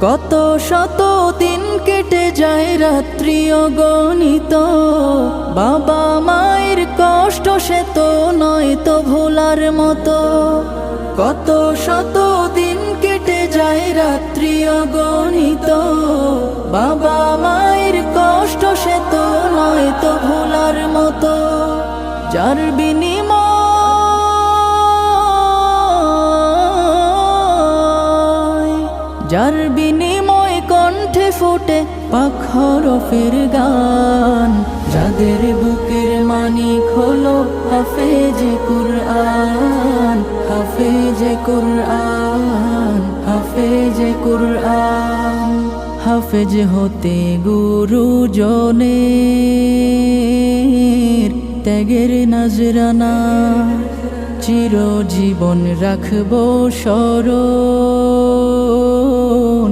কত শত দিন কেটে যায় রাত্রি অগণিত, বাবা মায়ের কষ্ট সে তো নয় তো ভোলার মতো। কত শত দিন কেটে যায় রাত্রি অগণিত, বাবা মায়ের কষ্ট সে তো নয় তো ভোলার মতো। যার বিনিময় কণ্ঠে ফোটে পাক হরফের গান, যাদের বুকের মানিক হলো হাফেজে কুরআন, হাফেজে কুরআন, হাফেজে কুরআন। হাফেজ হতে গুরুজনের ত্যাগের নজরানা, চিরজীবন রাখবো স্মরণ।